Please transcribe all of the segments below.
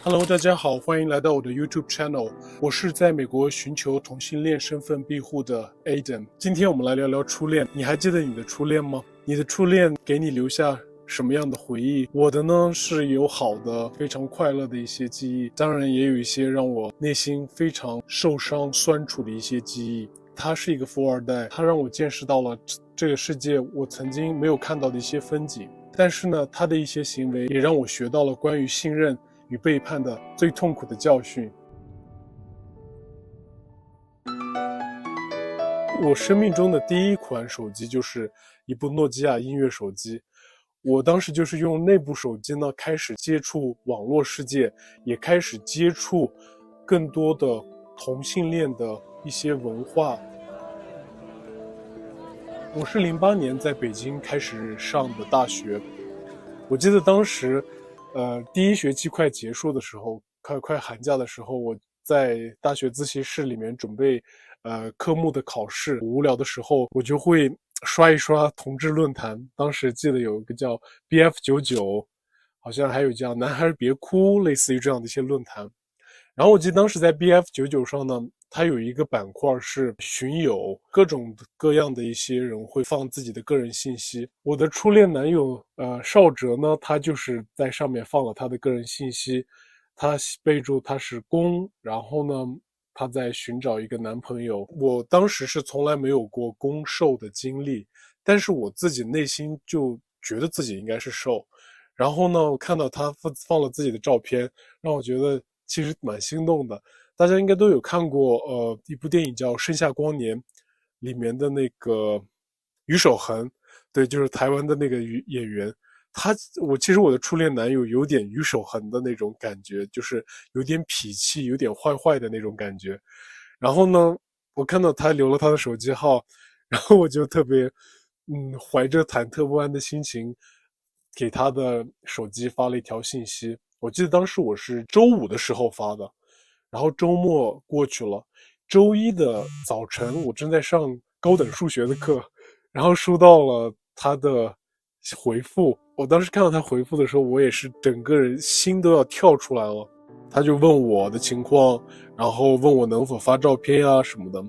Hello，大家好，欢迎来到我的 YouTube channel。我是在美国寻求同性恋身份庇护的 Aiden。今天我们来聊聊初恋。你还记得你的初恋吗？你的初恋给你留下什么样的回忆？我的呢是有好的、非常快乐的一些记忆，当然也有一些让我内心非常受伤、酸楚的一些记忆。他是一个富二代，他让我见识到了这个世界我曾经没有看到的一些风景。但是呢，他的一些行为也让我学到了关于信任与背叛的最痛苦的教训。我生命中的第一款手机就是一部诺基亚音乐手机，我当时就是用那部手机呢，开始接触网络世界，也开始接触更多的同性恋的一些文化。我是08年在北京开始上的大学，我记得当时第一学期快结束的时候，快寒假的时候，我在大学自习室里面准备科目的考试，无聊的时候我就会刷一刷同志论坛。当时记得有一个叫 BF99，好像还有叫男孩别哭，类似于这样的一些论坛。然后我记得当时在 BF99上呢，它有一个板块是群友，各种各样的一些人会放自己的个人信息。我的初恋男友邵哲呢，他就是在上面放了他的个人信息，他备注他是公，然后呢他在寻找一个男朋友。我当时是从来没有过攻受的经历，但是我自己内心就觉得自己应该是受。然后呢，我看到他放了自己的照片，让我觉得其实蛮心动的。大家应该都有看过一部电影叫《盛夏光年》，里面的那个于守恒，对，就是台湾的那个演员。其实我的初恋男友有点于守恒的那种感觉，就是有点痞气，有点坏坏的那种感觉。然后呢，我看到他留了他的手机号，然后我就特别怀着忐忑不安的心情给他的手机发了一条信息。我记得当时我是周五的时候发的，然后周末过去了，周一的早晨我正在上高等数学的课，然后收到了他的回复。我当时看到他回复的时候，我也是整个人心都要跳出来了。他就问我的情况，然后问我能否发照片啊什么的。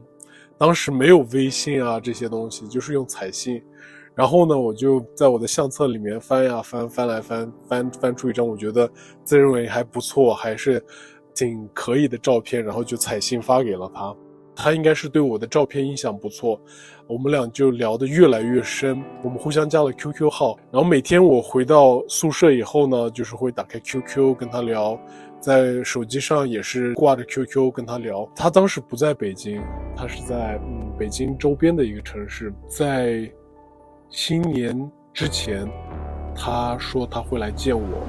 当时没有微信啊这些东西，就是用彩信。然后呢，我就在我的相册里面翻呀翻，翻来翻出一张我觉得自认为还不错，还是挺可以的照片，然后就彩信发给了他。他应该是对我的照片印象不错，我们俩就聊得越来越深，我们互相加了 QQ 号。然后每天我回到宿舍以后呢，就是会打开 QQ 跟他聊，在手机上也是挂着 QQ 跟他聊。他当时不在北京，他是在北京周边的一个城市。在新年之前，他说他会来见我。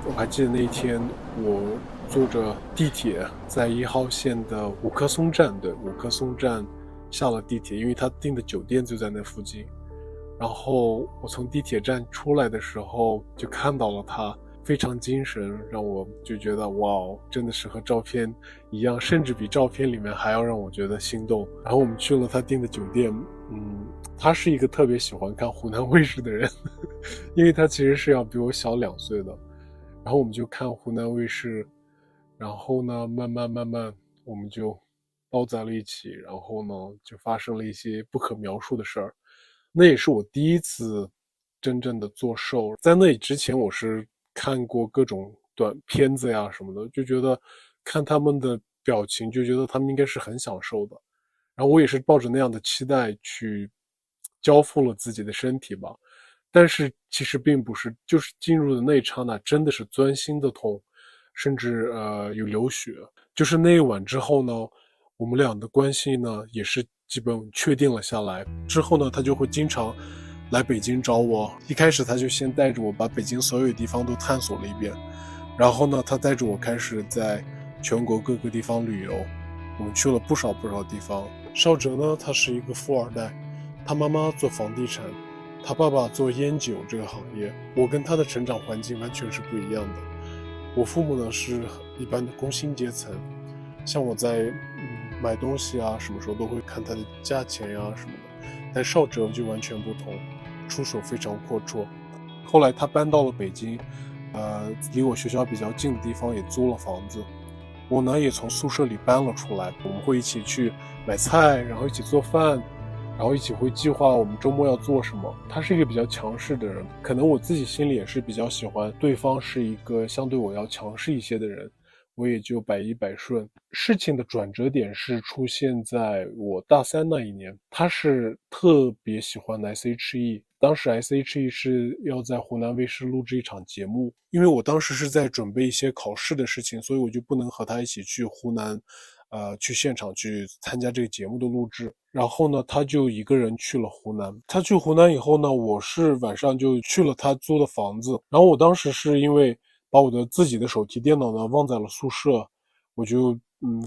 我还记得那一天，我坐着地铁在1号线的五棵松站，对，五棵松站下了地铁，因为他订的酒店就在那附近。然后我从地铁站出来的时候，就看到了他，非常精神，让我就觉得哇，真的是和照片一样，甚至比照片里面还要让我觉得心动。然后我们去了他订的酒店，他是一个特别喜欢看湖南卫视的人，因为他其实是要比我小2岁的。然后我们就看湖南卫视，然后呢，慢慢我们就抱在了一起，然后呢，就发生了一些不可描述的事儿。那也是我第一次真正的做受。在那里之前，我是看过各种短片子呀什么的，就觉得看他们的表情，就觉得他们应该是很享受的。然后我也是抱着那样的期待去交付了自己的身体吧。但是其实并不是，就是进入的那一刹那真的是钻心的痛，甚至有流血。就是那一晚之后呢，我们俩的关系呢也是基本确定了下来。之后呢，他就会经常来北京找我。一开始他就先带着我把北京所有地方都探索了一遍，然后呢，他带着我开始在全国各个地方旅游。我们去了不少地方。邵哲呢，他是一个富二代，他妈妈做房地产，他爸爸做烟酒这个行业。我跟他的成长环境完全是不一样的。我父母呢是一般的工薪阶层，像我在买东西啊，什么时候都会看他的价钱呀什么的。但邵哲就完全不同，出手非常阔绰。后来他搬到了北京，离我学校比较近的地方也租了房子。我呢也从宿舍里搬了出来，我们会一起去买菜，然后一起做饭，然后一起会计划我们周末要做什么。他是一个比较强势的人，可能我自己心里也是比较喜欢对方是一个相对我要强势一些的人，我也就百依百顺。事情的转折点是出现在我大三那一年，他是特别喜欢 SHE， 当时 SHE 是要在湖南卫视录制一场节目，因为我当时是在准备一些考试的事情，所以我就不能和他一起去湖南去现场去参加这个节目的录制。然后呢，他就一个人去了湖南。他去湖南以后呢，我是晚上就去了他租的房子。然后我当时是因为把我的自己的手提电脑呢忘在了宿舍，我就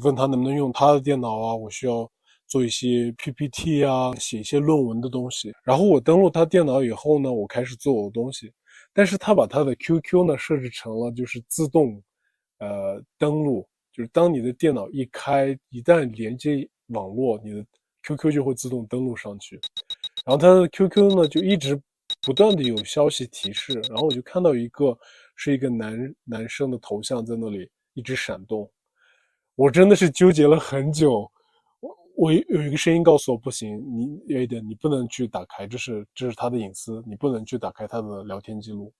问他能不能用他的电脑啊，我需要做一些 PPT 啊，写一些论文的东西。然后我登录他电脑以后呢，我开始做我的东西。但是他把他的 QQ 呢设置成了就是自动登录，就是当你的电脑一开，一旦连接网络，你的 QQ 就会自动登录上去。然后他的 QQ 呢就一直不断的有消息提示，然后我就看到一个男生的头像在那里一直闪动。我真的是纠结了很久，我有一个声音告诉我不行，你不能去打开，这是他的隐私，你不能去打开他的聊天记录。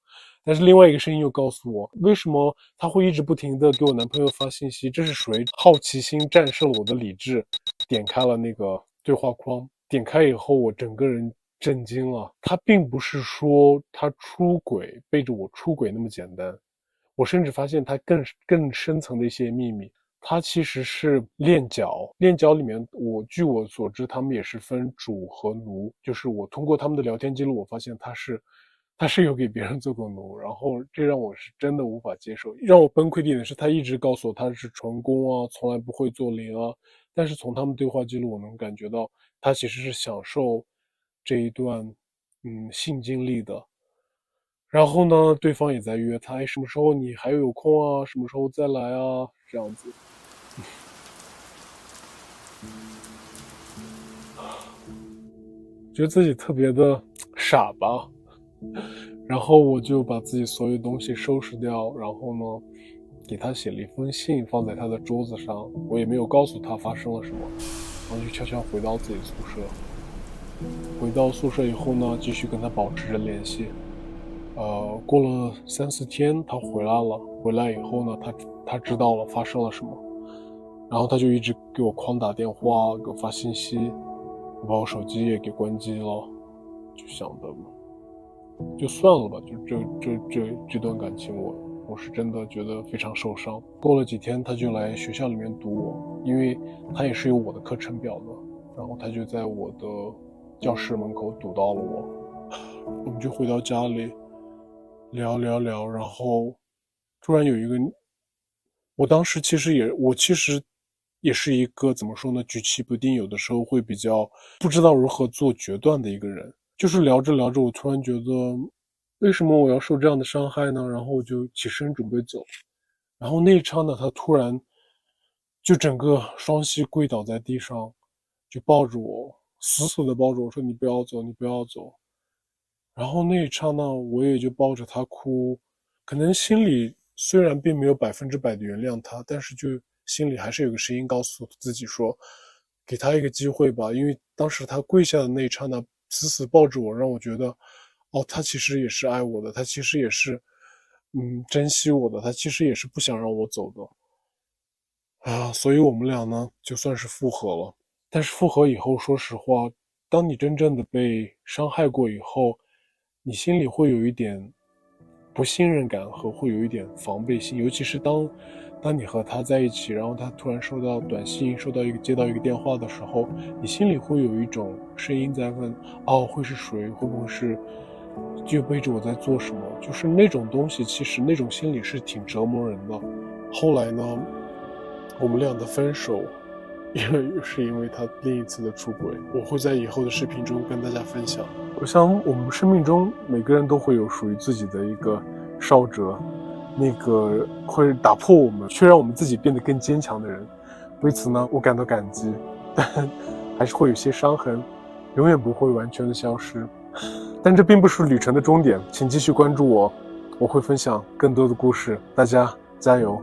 但是另外一个声音又告诉我，为什么他会一直不停的给我男朋友发信息？这是谁？好奇心战胜了我的理智，点开了那个对话框，点开以后我整个人震惊了。他并不是说他出轨背着我出轨那么简单，我甚至发现他更深层的一些秘密。它其实是链脚，链脚里面，据我所知，他们也是分主和奴。就是我通过他们的聊天记录，我发现他是有给别人做过奴，然后这让我是真的无法接受。让我崩溃的一点是，他一直告诉我他是纯攻啊，从来不会做零啊。但是从他们对话记录，我能感觉到他其实是享受这一段性经历的。然后呢，对方也在约他，什么时候你还有空啊？什么时候再来啊？这样子。觉得自己特别的傻吧，然后我就把自己所有东西收拾掉，然后呢，给他写了一封信放在他的桌子上，我也没有告诉他发生了什么，然后就悄悄回到自己宿舍。回到宿舍以后呢，继续跟他保持着联系。过了3-4天，他回来了。回来以后呢，他知道了发生了什么，然后他就一直给我狂打电话，给我发信息，我把我手机也给关机了，就想的就算了吧，就这段感情我是真的觉得非常受伤。过了几天，他就来学校里面堵我，因为他也是有我的课程表的，然后他就在我的教室门口堵到了我。我们就回到家里聊，然后突然有一个，我当时其实也是一个怎么说呢，举棋不定，有的时候会比较不知道如何做决断的一个人。就是聊着聊着，我突然觉得，为什么我要受这样的伤害呢？然后我就起身准备走，然后那一刹那，他突然就整个双膝跪倒在地上，就抱着我，死死的抱着我说：“你不要走，你不要走。”然后那一刹那，我也就抱着他哭，可能心里虽然并没有100%的原谅他，但是就心里还是有个声音告诉自己说，给他一个机会吧。因为当时他跪下的那一刹那，死死抱着我，让我觉得，哦，他其实也是爱我的，他其实也是，珍惜我的，他其实也是不想让我走的。所以我们俩呢，就算是复合了。但是复合以后，说实话，当你真正的被伤害过以后，你心里会有一点不信任感和会有一点防备心，尤其是当你和他在一起，然后他突然收到短信，接到一个电话的时候，你心里会有一种声音在问：哦，会是谁？会不会是就背着我在做什么？就是那种东西，其实那种心理是挺折磨人的。后来呢，我们俩的分手，因为他另一次的出轨，我会在以后的视频中跟大家分享。我想我们生命中每个人都会有属于自己的一个烧折，那个会打破我们，却让我们自己变得更坚强的人。为此呢，我感到感激，但还是会有些伤痕，永远不会完全的消失。但这并不是旅程的终点，请继续关注我，我会分享更多的故事，大家加油。